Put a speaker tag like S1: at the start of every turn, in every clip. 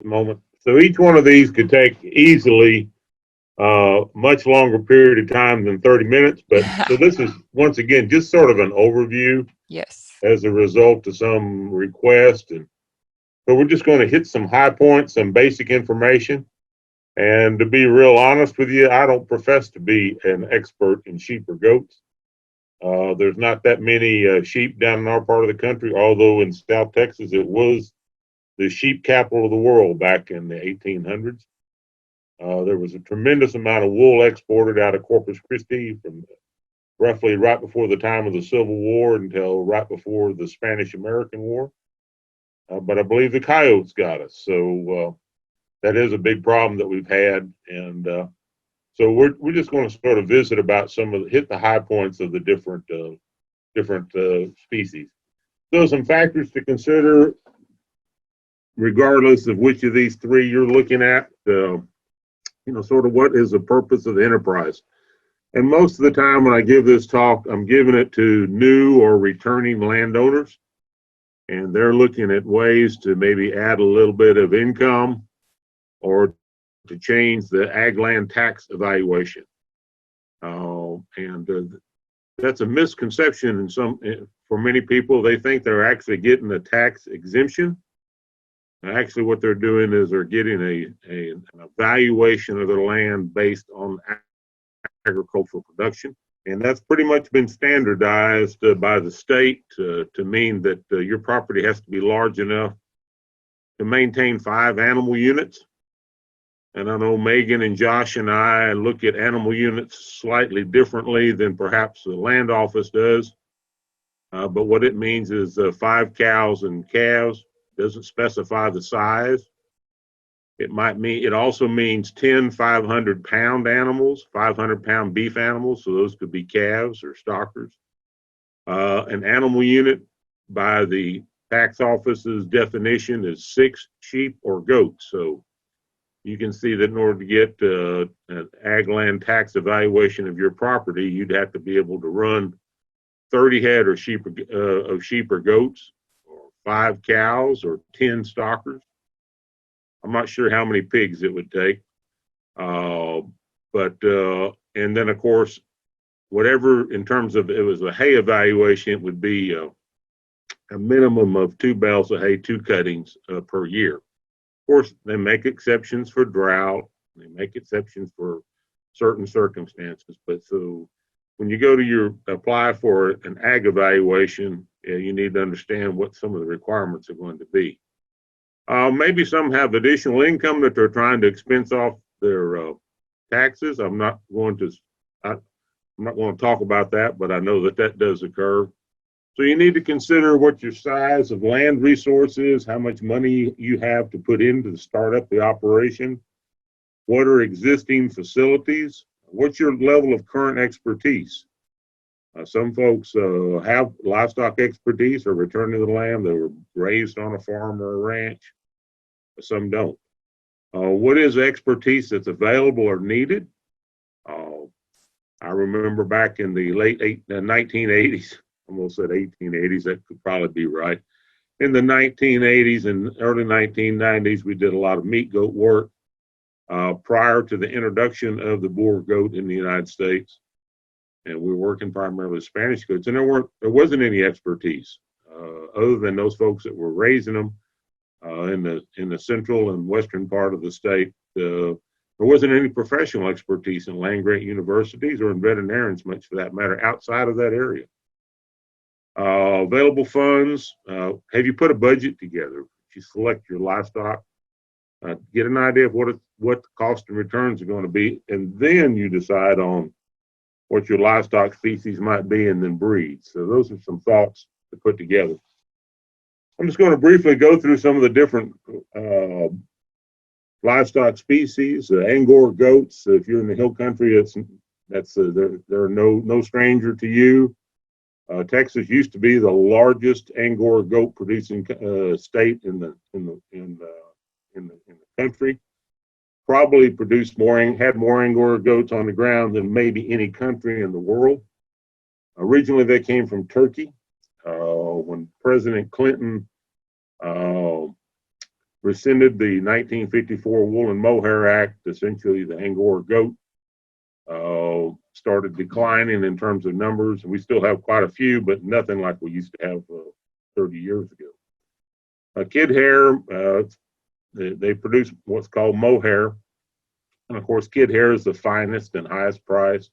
S1: a moment. So each one of these could take easily much longer period of time than 30 minutes. But so this is, once again, just sort of an overview
S2: Yes.
S1: as a result of some request. And so we're just going to hit some high points, some basic information. And to be real honest with you, I don't profess to be an expert in sheep or goats. There's not that many sheep down in our part of the country, although in South Texas it was the sheep capital of the world back in the 1800s. There was a tremendous amount of wool exported out of Corpus Christi from roughly right before the time of the Civil War until right before the Spanish-American War. But I believe the coyotes got us. So that is a big problem that we've had. And so we're just going to sort of visit about hit the high points of the different species. So some factors to consider, regardless of which of these three you're looking at. Sort of what is the purpose of the enterprise. And most of the time when I give this talk, I'm giving it to new or returning landowners. And they're looking at ways to maybe add a little bit of income or to change the ag land tax evaluation. That's a misconception for many people. They think they're actually getting a tax exemption. Actually, what they're doing is they're getting an evaluation of their land based on agricultural production. And that's pretty much been standardized by the state to mean that your property has to be large enough to maintain 5 animal units. And I know Megan and Josh and I look at animal units slightly differently than perhaps the land office does. But what it means is 5 cows and calves. Doesn't specify the size. It also means 10 500-pound animals, 500-pound beef animals. So those could be calves or stockers. An animal unit by the tax office's definition is 6 sheep or goats. So you can see that in order to get an ag land tax evaluation of your property, you'd have to be able to run 30 head of sheep or goats, 5 cows, or 10 stockers. I'm not sure how many pigs it would take. And then of course, whatever in terms of it was a hay evaluation, it would be a minimum of 2 bales of hay, 2 cuttings per year. Of course, they make exceptions for drought. They make exceptions for certain circumstances. But so when you go to apply for an ag evaluation, you need to understand what some of the requirements are going to be. Maybe some have additional income that they're trying to expense off their taxes. I'm not going to talk about that, but I know that does occur. So you need to consider what your size of land resource is, how much money you have to put in to start up the operation, what are existing facilities, what's your level of current expertise. Some folks have livestock expertise or returning to the land. They were raised on a farm or a ranch. Some don't. What is expertise that's available or needed? I remember back in the late 1980s, almost said 1880s, that could probably be right. In the 1980s and early 1990s, we did a lot of meat goat work prior to the introduction of the Boer goat in the United States. And we were working primarily with Spanish goats, and there wasn't any expertise other than those folks that were raising them in the central and western part of the state. There wasn't any professional expertise in land grant universities or in veterinarians, much for that matter, outside of that area. Available funds. Have you put a budget together? If you select your livestock, get an idea of what the cost and returns are going to be, and then you decide on what your livestock species might be and then breed. So those are some thoughts to put together. I'm just going to briefly go through some of the different livestock species. Angora goats, if you're in the hill country, they're no stranger to you. Texas used to be the largest Angora goat producing state in the country. Probably had more Angora goats on the ground than maybe any country in the world. Originally, they came from Turkey. When President Clinton rescinded the 1954 Wool and Mohair Act. Essentially, the Angora goat started declining in terms of numbers. We still have quite a few, but nothing like we used to have 30 years ago. Kid hair, they produce what's called mohair. And of course, kid hair is the finest and highest priced.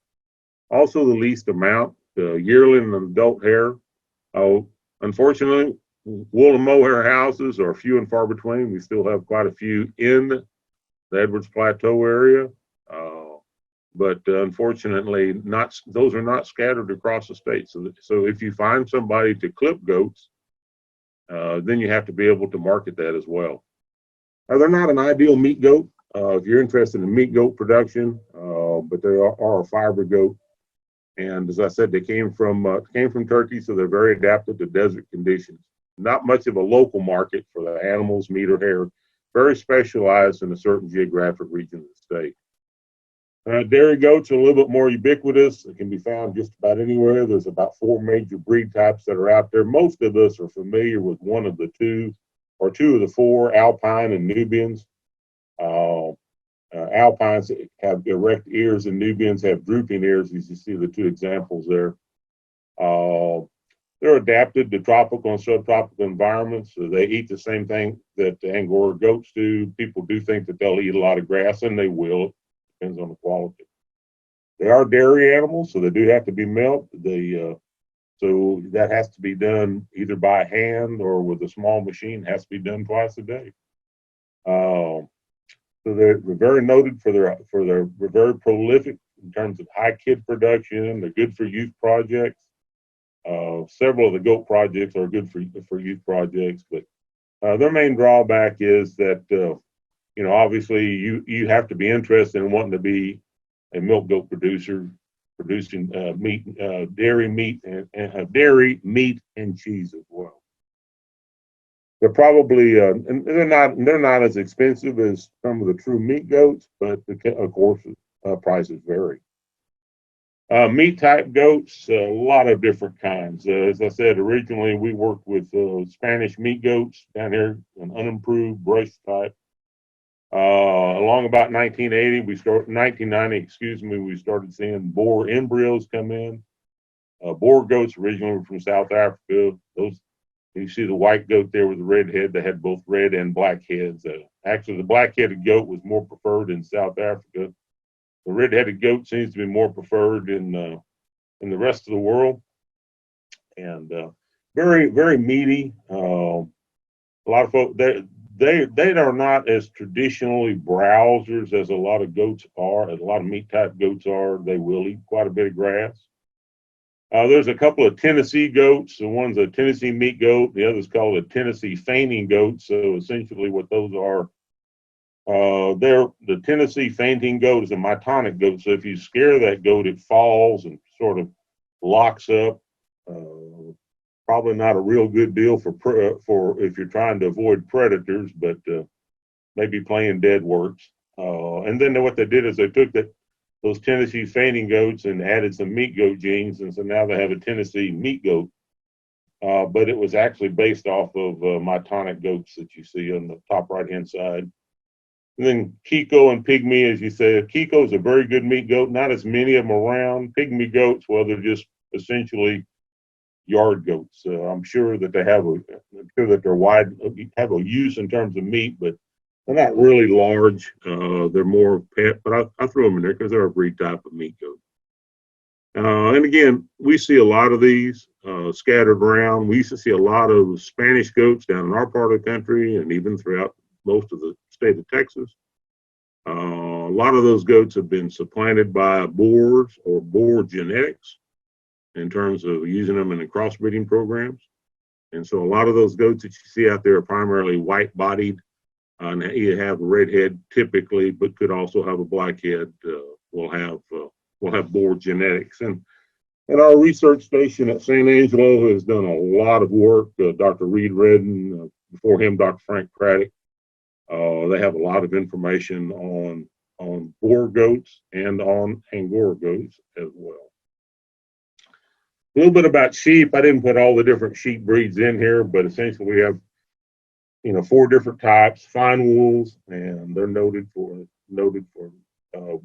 S1: Also the least amount, yearling and adult hair. Unfortunately, wool and mohair houses are few and far between. We still have quite a few in the Edwards Plateau area. But unfortunately, those are not scattered across the state. So if you find somebody to clip goats, then you have to be able to market that as well. They're not an ideal meat goat if you're interested in meat goat production, but they are a fiber goat. And as I said, they came from Turkey, so they're very adapted to desert conditions. Not much of a local market for the animals, meat or hair. Very specialized in a certain geographic region of the state. Dairy goats are a little bit more ubiquitous. They can be found just about anywhere. There's about 4 major breed types that are out there. Most of us are familiar with one of the two, or 2 of the 4, Alpine and Nubians. Alpines have erect ears and Nubians have drooping ears, as you see the 2 examples there. They're adapted to tropical and subtropical environments. So they eat the same thing that the Angora goats do. People do think that they'll eat a lot of grass, and they will. Depends on the quality. They are dairy animals, so they do have to be milked. So that has to be done either by hand or with a small machine. It has to be done twice a day. So they're very noted for their very prolific in terms of high kid production. They're good for youth projects. Several of the goat projects are good for youth projects, but their main drawback is that obviously you have to be interested in wanting to be a milk goat producer, producing meat, dairy meat, and dairy meat and cheese as well. They're probably and they're not as expensive as some of the true meat goats, but of course prices vary. Meat type goats, a lot of different kinds. As I said, originally we worked with Spanish meat goats down here, an unimproved brush type. Along about 1990, we started seeing boar embryos come in. Boar goats originally were from South Africa. Those, you see the white goat there with the red head. They had both red and black heads. Actually, the black-headed goat was more preferred in South Africa. The red-headed goat seems to be more preferred in the rest of the world, and very, very meaty. A lot of folks they are not as traditionally browsers as a lot of goats are, as a lot of meat type goats are. They will eat quite a bit of grass. There's a couple of Tennessee goats. The one's a Tennessee meat goat. The other's called a Tennessee fainting goat. So essentially what those are, the Tennessee fainting goat is a mitonic goat. So if you scare that goat, it falls and sort of locks up. Probably not a real good deal for if you're trying to avoid predators, but maybe playing dead works. And then what they did is they took those Tennessee fainting goats and added some meat goat genes, and so now they have a Tennessee meat goat. But it was actually based off of mitonic goats that you see on the top right-hand side. And then Kiko and Pygmy, as you said, Kiko is a very good meat goat. Not as many of them around. Pygmy goats, well, they're just essentially yard goats. I'm sure that they have have a use in terms of meat, but they're not really large. They're more pet, but I throw them in there because they're a breed type of meat goat. And again, we see a lot of these scattered around. We used to see a lot of Spanish goats down in our part of the country and even throughout most of the state of Texas. A lot of those goats have been supplanted by boars or boar genetics in terms of using them in the crossbreeding programs. And so a lot of those goats that you see out there are primarily white-bodied, and you have a red head typically, but could also have a black head. Will have boar genetics. And our research station at San Angelo has done a lot of work. Dr. Reed Redden, before him, Dr. Frank Craddock. They have a lot of information on boar goats and on Angora goats as well. A little bit about sheep. I didn't put all the different sheep breeds in here, but essentially we have 4 different types, fine wools, and they're noted for uh,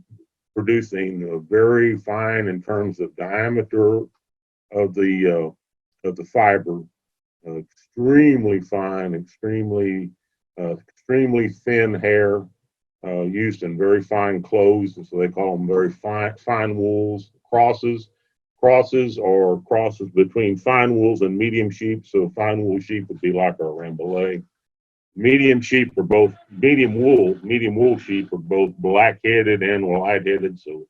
S1: producing very fine in terms of diameter of the fiber, extremely fine, extremely thin hair, used in very fine clothes, and so they call them very fine wools. Crosses are crosses between fine wools and medium sheep. So fine wool sheep would be like our Rambouillet. Medium wool sheep are both black-headed and white-headed. So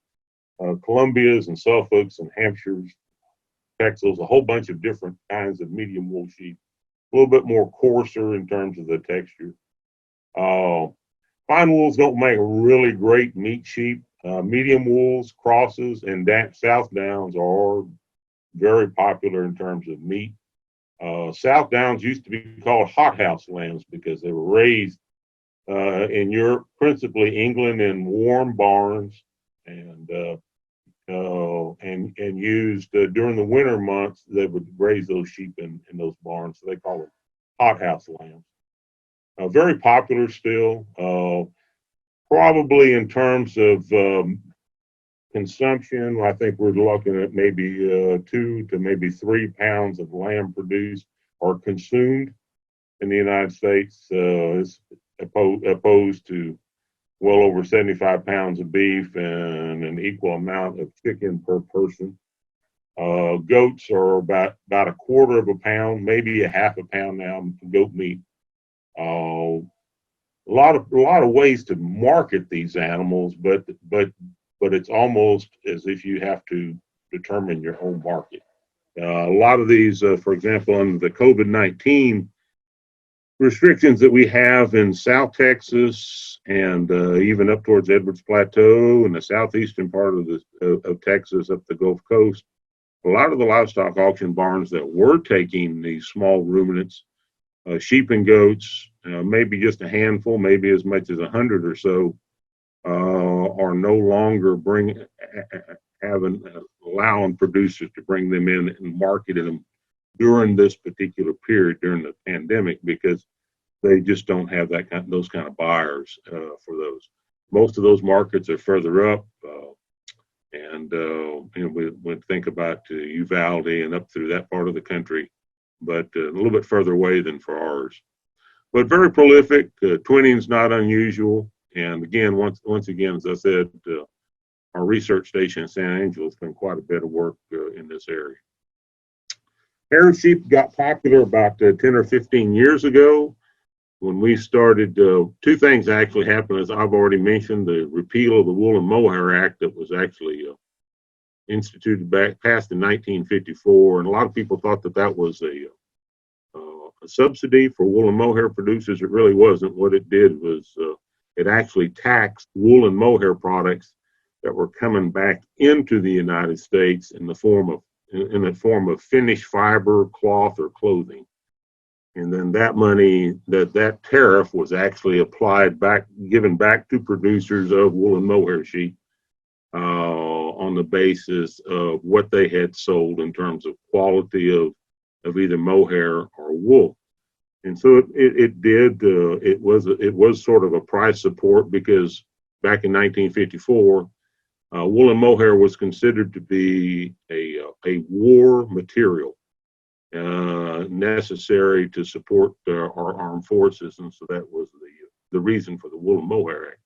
S1: Columbias and Suffolks and Hampshires, Texels, a whole bunch of different kinds of medium wool sheep. A little bit more coarser in terms of the texture. Fine wools don't make really great meat sheep. Medium wools, crosses, and South Downs are very popular in terms of meat. South Downs used to be called hothouse lambs because they were raised in Europe, principally England, in warm barns and used during the winter months. They would raise those sheep in those barns, so they call them hothouse lambs. Very popular still. Probably in terms of consumption, I think we're looking at maybe 2 to maybe 3 pounds of lamb produced or consumed in the United States, as opposed to well over 75 pounds of beef and an equal amount of chicken per person. Goats are about a quarter of a pound, maybe a half a pound now, goat meat. A lot of ways to market these animals, but it's almost as if you have to determine your own market. A lot of these, for example, under the COVID-19 restrictions that we have in South Texas and even up towards Edwards Plateau and the southeastern part of Texas up the Gulf Coast, a lot of the livestock auction barns that were taking these small ruminants, sheep and goats, maybe just a handful, maybe as much as 100 or so, are no longer allowing producers to bring them in and market them during this particular period during the pandemic, because they just don't have those kind of buyers for those. Most of those markets are further up, and we think about Uvalde and up through that part of the country, but a little bit further away than for ours. But very prolific. Twinning's not unusual. And again, once again, as I said, our research station in San Angelo has done quite a bit of work in this area. Hair sheep got popular about 10 or 15 years ago when we started. 2 things actually happened, as I've already mentioned: the repeal of the Wool and Mohair Act that was actually passed in 1954, and a lot of people thought that was a subsidy for wool and mohair producers. It really wasn't. What it did was it actually taxed wool and mohair products that were coming back into the United States in the form of finished fiber, cloth, or clothing. And then that money, that tariff was actually given back to producers of wool and mohair sheep on the basis of what they had sold in terms of quality of either mohair or wool. And so it was sort of a price support, because back in 1954, wool and mohair was considered to be a war material necessary to support our armed forces, and so that was the reason for the Wool and Mohair Act.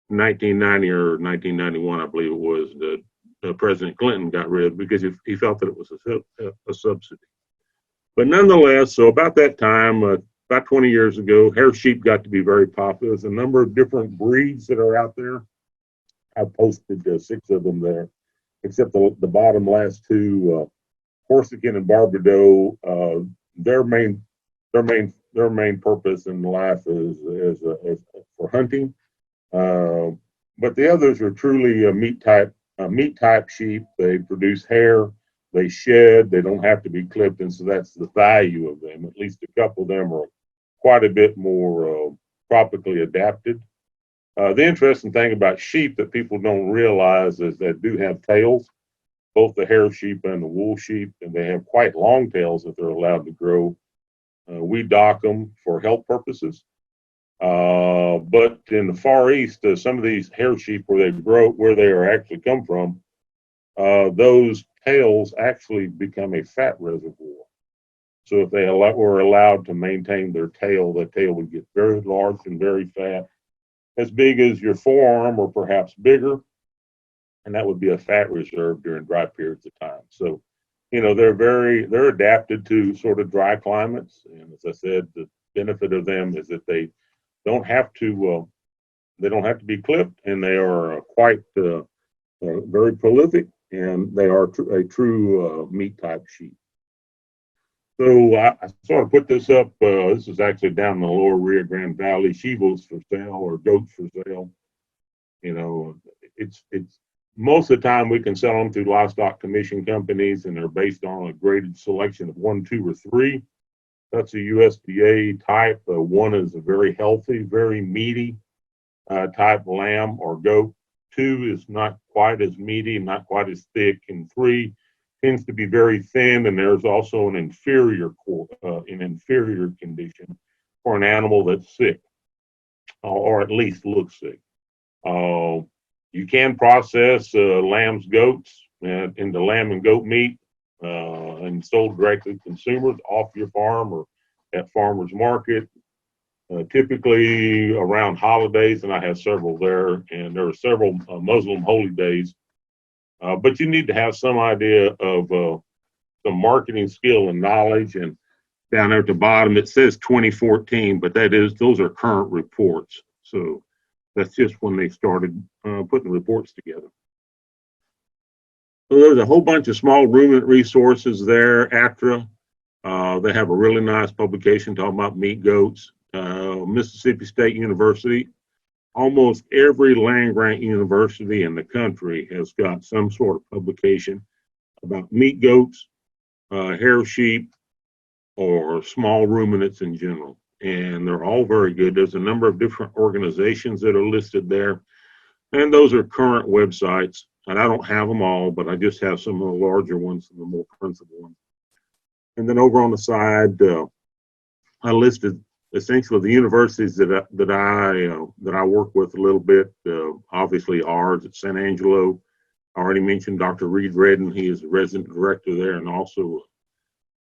S1: 1990 or 1991, I believe it was, President Clinton got rid of it because he felt that it was a subsidy. But nonetheless, so about that time, about 20 years ago, hair sheep got to be very popular. There's a number of different breeds that are out there. I posted 6 of them there, except the bottom last 2, Corsican and Barbados. Their main purpose in life is for hunting. But the others are truly meat type sheep. They produce hair, they shed, they don't have to be clipped, and so that's the value of them. At least a couple of them are quite a bit more tropically adapted. The interesting thing about sheep that people don't realize is that do have tails, both the hair sheep and the wool sheep, and they have quite long tails that they're allowed to grow. We dock them for health purposes. But in the Far East, some of these hair sheep where they are actually come from, those tails actually become a fat reservoir. So if they were allowed to maintain their tail, the tail would get very large and very fat, as big as your forearm or perhaps bigger, and that would be a fat reserve during dry periods of time. So, they're adapted to sort of dry climates, and as I said, the benefit of them is that they don't have to be clipped, and they are quite very prolific, and they are a true meat type sheep. So I sort of put this up. This is actually down in the lower Rio Grande Valley. Sheepos for sale or goats for sale. It's most of the time we can sell them through livestock commission companies, and they're based on a graded selection of 1, 2, or 3. That's a USDA type. One is a very healthy, very meaty type lamb or goat. 2 is not quite as meaty, not quite as thick, and 3 tends to be very thin. And there's also an inferior condition for an animal that's sick, or at least looks sick. You can process lambs, goats into lamb and goat meat and sold directly to consumers off your farm or at farmers market. Typically around holidays, and I have several there, and there are several Muslim holy days. But you need to have some idea of some marketing skill and knowledge. And down there at the bottom, it says 2014, but those are current reports. So that's just when they started putting reports together. So there's a whole bunch of small ruminant resources there. ACTRA, they have a really nice publication talking about meat goats. Mississippi State University, almost every land-grant university in the country has got some sort of publication about meat goats, hair sheep, or small ruminants in general. And they're all very good. There's a number of different organizations that are listed there. And those are current websites. And I don't have them all, but I just have some of the larger ones and the more principal ones. And then over on the side, I listed essentially the universities that I work with a little bit. Obviously ours at San Angelo. I already mentioned Dr. Reed Redden. He is the resident director there, and also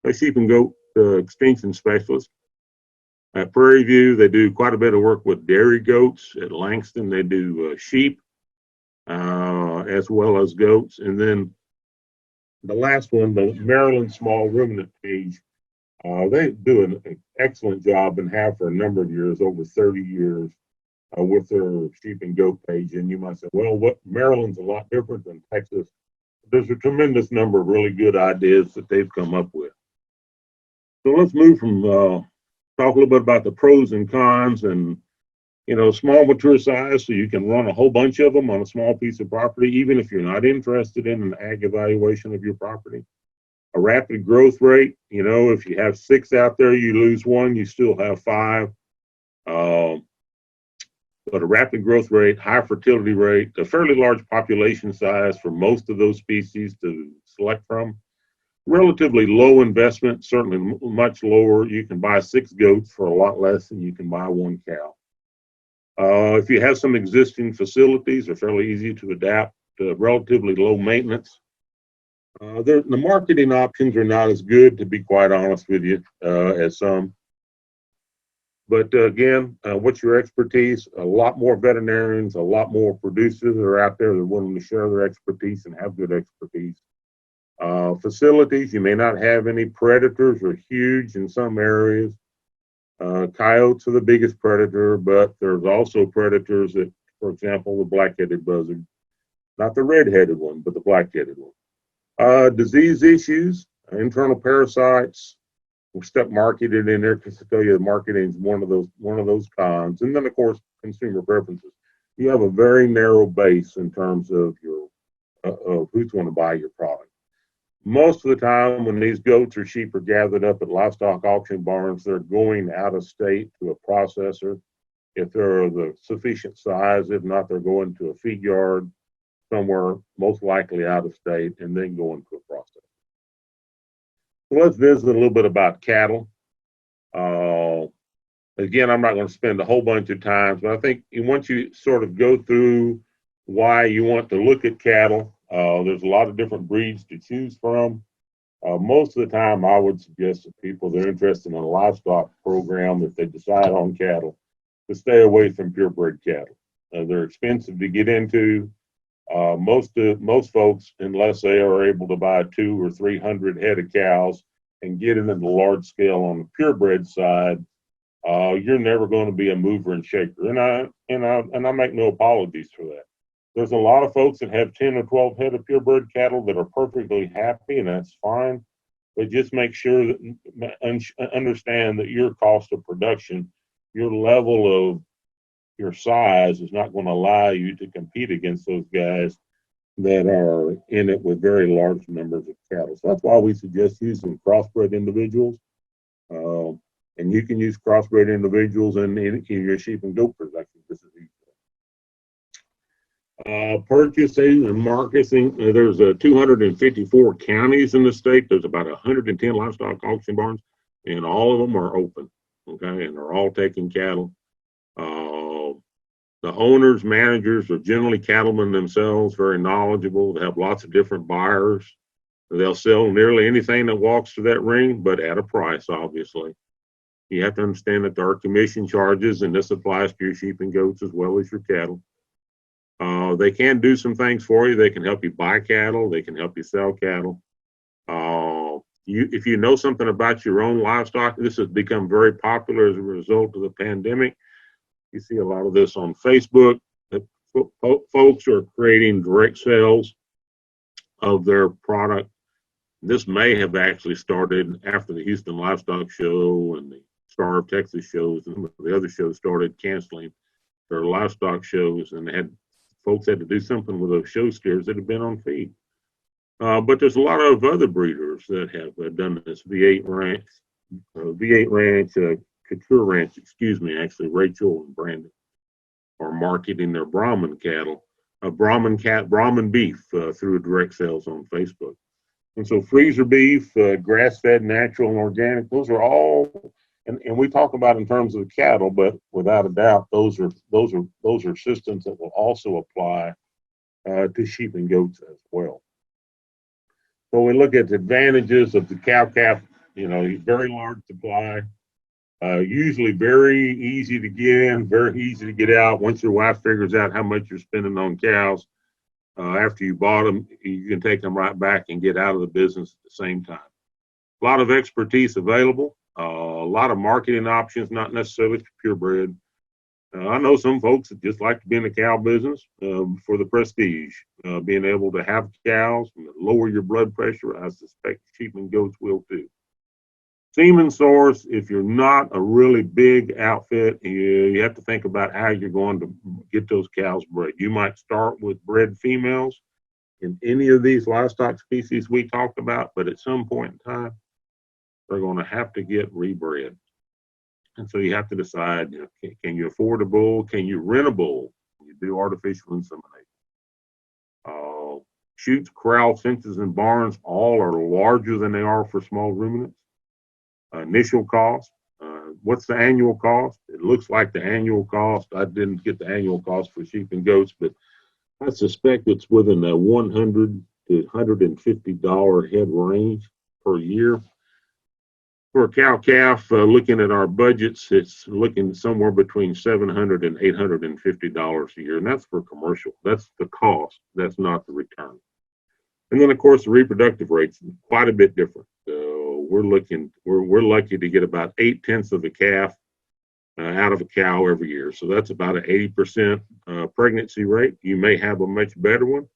S1: a sheep and goat extension specialist. At Prairie View, they do quite a bit of work with dairy goats. At Langston, they do sheep as well as goats. And then the last one, the Maryland Small Ruminant page, they do an excellent job and have for a number of years, over 30 years, with their sheep and goat page. And you might say, well, Maryland's a lot different than Texas. There's a tremendous number of really good ideas that they've come up with. So let's move from talk a little bit about the pros and cons, and small mature size, so you can run a whole bunch of them on a small piece of property, even if you're not interested in an ag evaluation of your property. A rapid growth rate, if you have 6 out there, you lose 1, you still have 5. But a rapid growth rate, high fertility rate, a fairly large population size for most of those species to select from. Relatively low investment, certainly much lower. You can buy 6 goats for a lot less than you can buy 1 cow. If you have some existing facilities, they're fairly easy to adapt, relatively low maintenance. The marketing options are not as good, to be quite honest with you, as some. But again, what's your expertise? A lot more veterinarians, a lot more producers are out there that are willing to share their expertise and have good expertise. Facilities, you may not have any. Predators are huge in some areas. Coyotes are the biggest predator, but there's also predators that, for example, the black-headed buzzard, not the red-headed one, but the black-headed one. Disease issues, internal parasites. We'll step marketed in there because to tell you the marketing is one of those cons. And then of course consumer preferences. You have a very narrow base in terms of of who's going to buy your product. Most of the time when these goats or sheep are gathered up at livestock auction barns, they're going out of state to a processor. If they're the sufficient size, if not, they're going to a feed yard somewhere, most likely out of state, and then going to a processor. So let's visit a little bit about cattle. Again, I'm not going to spend a whole bunch of time, but I think once you sort of go through why you want to look at cattle, there's a lot of different breeds to choose from. Most of the time, I would suggest to people that are interested in a livestock program, if they decide on cattle, to stay away from purebred cattle. They're expensive to get into. Most folks, unless they are able to buy 200 or 300 head of cows and get it into large scale on the purebred side, you're never going to be a mover and shaker. And I make no apologies for that. There's a lot of folks that have 10 or 12 head of purebred cattle that are perfectly happy, and that's fine. But just make sure that understand that your cost of production, your level of your size is not going to allow you to compete against those guys that are in it with very large numbers of cattle. So that's why we suggest using crossbred individuals. And you can use crossbred individuals in your sheep and goat production. This is easy. Purchasing and marketing. There's 254 counties in the state. There's about 110 livestock auction barns, and all of them are open. Okay, and they're all taking cattle. The owners, managers are generally cattlemen themselves, very knowledgeable. They have lots of different buyers. They'll sell nearly anything that walks through that ring, but at a price, obviously. You have to understand that there are commission charges, and this applies to your sheep and goats as well as your cattle. They can do some things for you. They can help you buy cattle. They can help you sell cattle. If you know something about your own livestock, this has become very popular as a result of the pandemic. You see a lot of this on Facebook. Folks are creating direct sales of their product. This may have actually started after the Houston Livestock Show and the Star of Texas shows, and the other shows started canceling their livestock shows, and folks had to do something with those show steers that have been on feed. But there's a lot of other breeders that have done this. V8 Ranch, Couture Ranch, actually Rachel and Brandon are marketing their Brahman cattle, Brahman beef through direct sales on Facebook. And so freezer beef, grass-fed, natural, and organic, those are all, and we talk about in terms of cattle, but without a doubt, those are systems that will also apply to sheep and goats as well. So we look at the advantages of the cow-calf, very large supply, usually very easy to get in, very easy to get out. Once your wife figures out how much you're spending on cows, after you bought them, you can take them right back and get out of the business at the same time. A lot of expertise available, a lot of marketing options, not necessarily purebred. I know some folks that just like to be in the cow business for the prestige, being able to have cows, lower your blood pressure. I suspect sheep and goats will too. Semen source, if you're not a really big outfit, you have to think about how you're going to get those cows bred. You might start with bred females in any of these livestock species we talked about, but at some point in time, they're going to have to get rebred. And so you have to decide, can you afford a bull? Can you rent a bull? Can you do artificial insemination? Chutes, corrals, fences, and barns all are larger than they are for small ruminants. Initial cost, what's the annual cost? It looks like the annual cost, I didn't get the annual cost for sheep and goats, but I suspect it's within the $100 to $150 head range per year. For a cow-calf, looking at our budgets, it's looking somewhere between $700 and $850 a year, and that's for commercial. That's the cost. That's not the return. And then, of course, the reproductive rates quite a bit different. We're lucky to get about 0.8 of a calf out of a cow every year. So that's about an 80% pregnancy rate. You may have a much better one.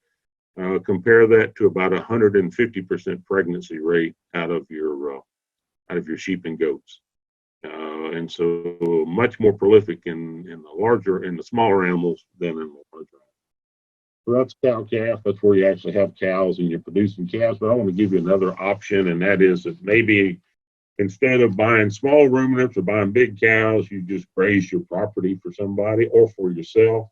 S1: Compare that to about 150% pregnancy rate out of your sheep and goats. And so much more prolific in the smaller animals than in the larger. So that's cow-calf. That's where you actually have cows and you're producing calves. But I want to give you another option, and that is that maybe instead of buying small ruminants or buying big cows, you just graze your property for somebody or for yourself.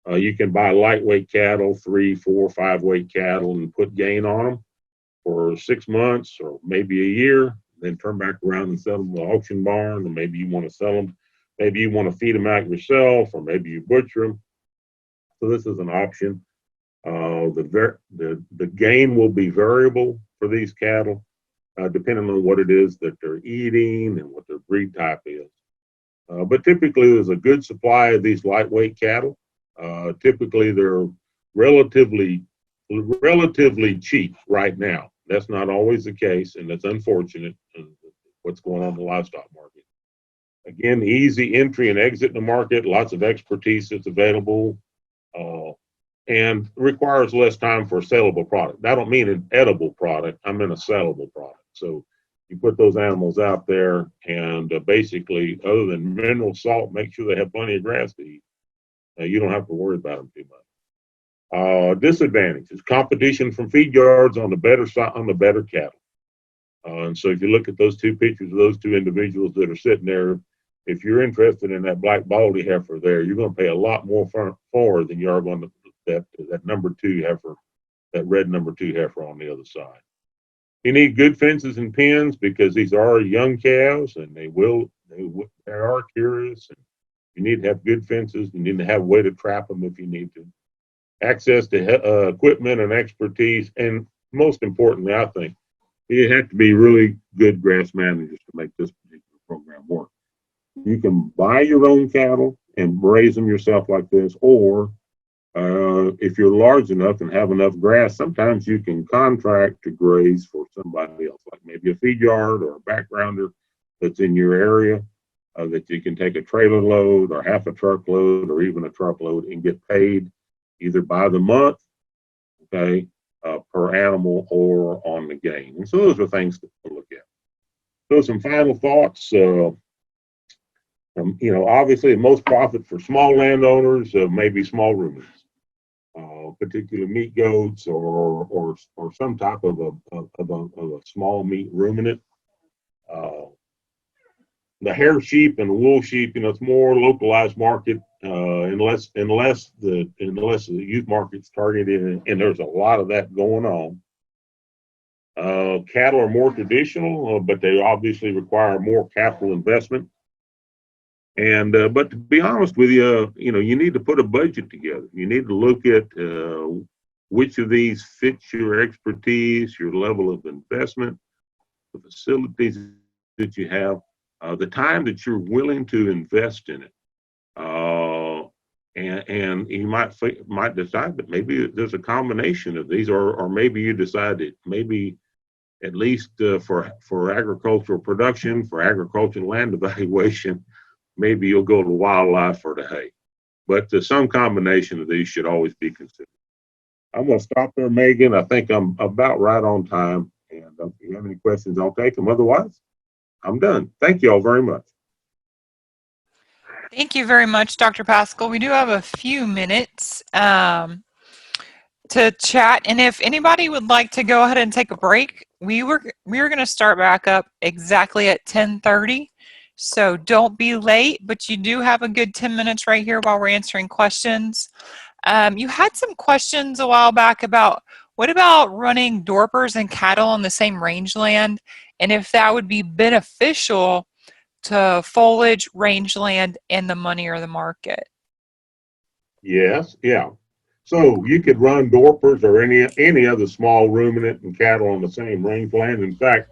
S1: You can buy lightweight cattle, 3, 4, 5 weight cattle, and put gain on them for 6 months or maybe a year. then turn back around and sell them to the auction barn, or maybe you want to sell them, maybe you want to feed them out yourself, or maybe you butcher them. So this is an option. The gain will be variable for these cattle, depending on what it is that they're eating and what their breed type is. But typically, there's a good supply of these lightweight cattle. Typically, they're relatively cheap right now. That's not always the case, and that's unfortunate. What's going on in the livestock market? Again, easy entry and exit in the market. Lots of expertise that's available. And requires less time for a sellable product. I don't mean an edible product, I mean a sellable product. So you put those animals out there and basically, other than mineral salt, make sure they have plenty of grass to eat. You don't have to worry about them too much. Disadvantages: competition from feed yards on the better cattle. And so if you look at those two pictures of those two individuals that are sitting there, if you're interested in that black baldy heifer there, you're going to pay a lot more for than you are going to that number two heifer, that red number two heifer on the other side. You need good fences and pens because these are young calves and they are curious. And you need to have good fences. You need to have a way to trap them if you need to. Access to equipment and expertise, and most importantly, I think, you have to be really good grass managers to make this particular program work. You can buy your own cattle and raise them yourself like this, or if you're large enough and have enough grass, sometimes you can contract to graze for somebody else, like maybe a feed yard or a backgrounder that's in your area, that you can take a trailer load or half a truckload or even a truckload and get paid either by the month, okay, per animal or on the gain. And so those are things to look at. So some final thoughts. Obviously, most profit for small landowners may be small ruminants. Particular meat goats or some type of a small meat ruminant. The hair sheep and the wool sheep, it's more localized market unless the youth market's targeted, and there's a lot of that going on. Cattle are more traditional, but they obviously require more capital investment. And but to be honest with you, you need to put a budget together. You need to look at which of these fits your expertise, your level of investment, the facilities that you have, the time that you're willing to invest in it. And you might decide that maybe there's a combination of these, or maybe you decide that maybe at least for agricultural production, for agricultural land evaluation, maybe you'll go to wildlife or to hay. But some combination of these should always be considered. I'm going to stop there, Megan. I think I'm about right on time. And if you have any questions, I'll take them. Otherwise, I'm done. Thank you all very much.
S2: Thank you very much, Dr. Paschal. We do have a few minutes to chat. And if anybody would like to go ahead and take a break, we were going to start back up exactly at 10:30. So don't be late, but you do have a good 10 minutes right here while we're answering questions. You had some questions a while back about what about running Dorpers and cattle on the same rangeland, and if that would be beneficial to foliage, rangeland, and the money or the market.
S1: Yes, yeah. So you could run Dorpers or any other small ruminant and cattle on the same rangeland. In fact,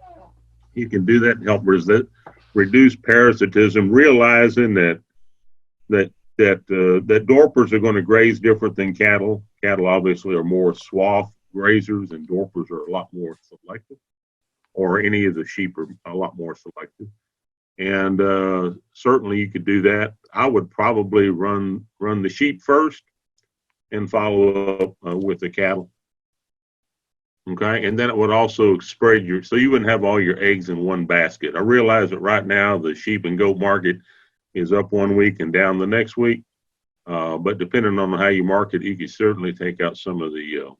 S1: you can do that to help reduce parasitism, realizing that Dorpers are going to graze different than cattle. Cattle obviously are more swath grazers, and Dorpers are a lot more selective, or any of the sheep are a lot more selective. And certainly you could do that. I would probably run the sheep first and follow up with the cattle. Okay, and then it would also spread so you wouldn't have all your eggs in one basket. I realize that right now the sheep and goat market is up one week and down the next week, but depending on how you market, you can certainly take out some of the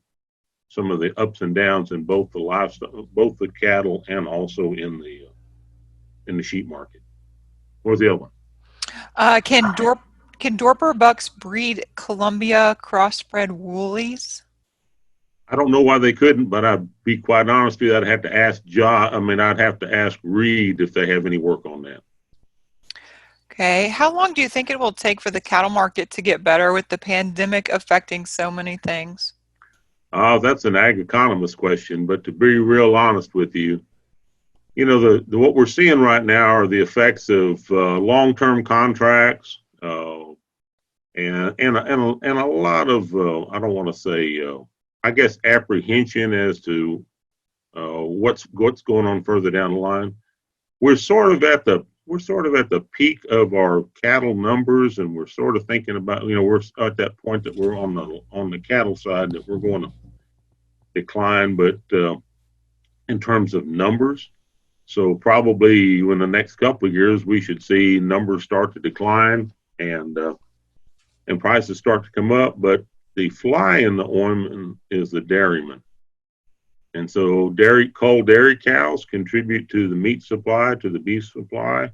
S1: ups and downs in both the livestock, both the cattle, and also in the sheep market. What was the other one?
S2: Can Dorper bucks breed Columbia crossbred woolies?
S1: I don't know why they couldn't, but I'd be quite honest with you, I'd have to ask I'd have to ask Reed if they have any work on that.
S2: Okay. How long do you think it will take for the cattle market to get better with the pandemic affecting so many things?
S1: That's an ag economist question, but to be real honest with you, what we're seeing right now are the effects of long-term contracts and a lot of I don't want to say I guess apprehension as to what's going on further down the line. We're sort of at the peak of our cattle numbers, and we're sort of thinking about we're at that point that we're on the cattle side that we're going to decline, but in terms of numbers. So probably in the next couple of years, we should see numbers start to decline and prices start to come up. But the fly in the ointment is the dairyman. And so cull dairy cows contribute to the meat supply, to the beef supply.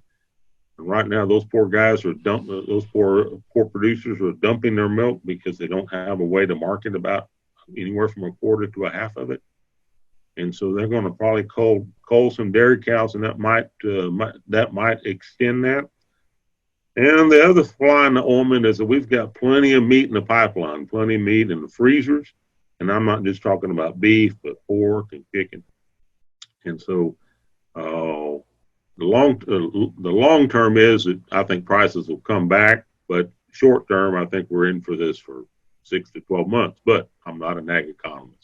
S1: And right now, those poor guys those poor producers are dumping their milk because they don't have a way to market about anywhere from a quarter to a half of it. And so they're going to probably cull some dairy cows, and that might extend that. And the other fly in the ointment is that we've got plenty of meat in the pipeline, plenty of meat in the freezers. And I'm not just talking about beef, but pork and chicken. And so the long term is that I think prices will come back, but short term, I think we're in for this for 6 to 12 months. But I'm not an ag economist.